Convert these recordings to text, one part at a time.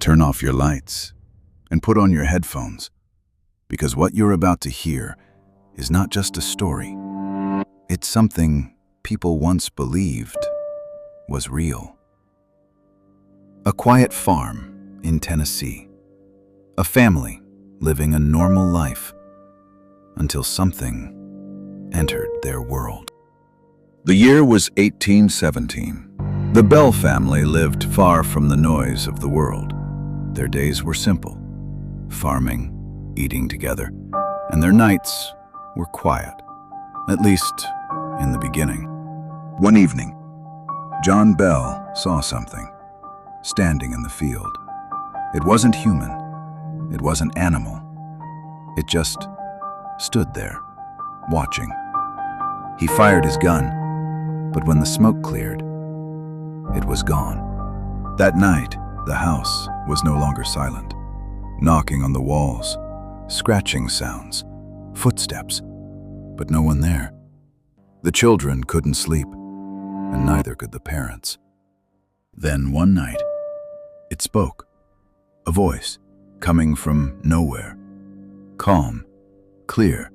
Turn off your lights and put on your headphones, because what you're about to hear is not just a story. It's something people once believed was real. A quiet farm in Tennessee. A family living a normal life until something entered their world. The year was 1817. The Bell family lived far from the noise of the world. Their days were simple, farming, eating together, and their nights were quiet, at least in the beginning. One evening, John Bell saw something standing in the field. It wasn't human. It wasn't animal. It just stood there, watching. He fired his gun, but when the smoke cleared, it was gone. That night, the house was no longer silent. Knocking on the walls, scratching sounds, footsteps, but no one there. The children couldn't sleep, and neither could the parents. Then one night, it spoke. A voice coming from nowhere. Calm, clear,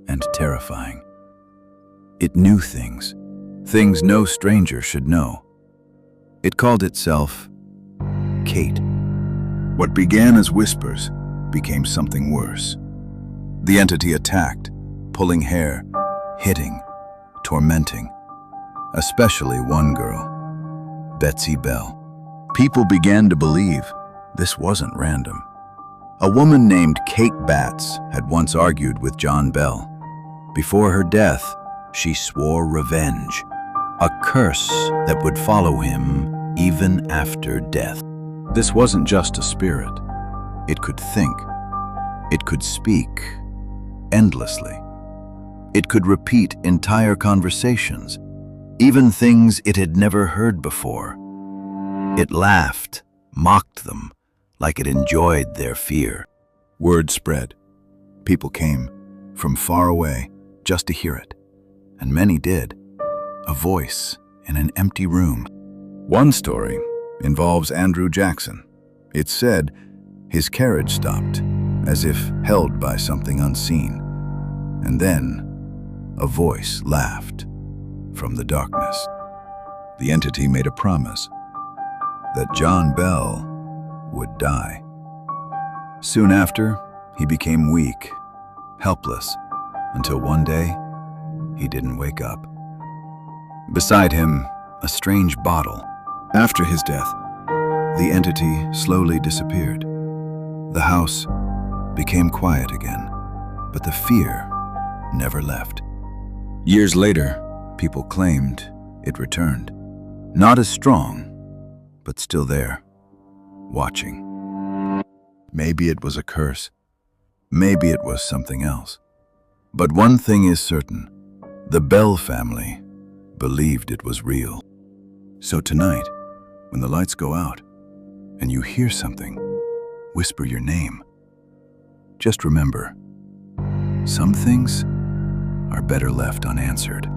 and terrifying. It knew things no stranger should know. It called itself Kate. What began as whispers became something worse. The entity attacked, pulling hair, hitting, tormenting, especially one girl, Betsy Bell. People began to believe this wasn't random. A woman named Kate Batts had once argued with John Bell. Before her death, she swore revenge, a curse that would follow him even after death. This wasn't just a spirit. It could think. It could speak endlessly. It could repeat entire conversations, even things it had never heard before. It laughed, mocked them, like it enjoyed their fear. Word spread. People came from far away just to hear it, and many did. A voice in an empty room. One story involves Andrew Jackson. It's said his carriage stopped, as if held by something unseen, and then a voice laughed from the darkness. The entity made a promise that John Bell would die. Soon after, he became weak, helpless, until one day, he didn't wake up. Beside him, a strange bottle. After his death, the entity slowly disappeared. The house became quiet again, but the fear never left. Years later, people claimed it returned. Not as strong, but still there, watching. Maybe it was a curse. Maybe it was something else. But one thing is certain, the Bell family believed it was real. So tonight, when the lights go out and you hear something, whisper your name. Just remember, some things are better left unanswered.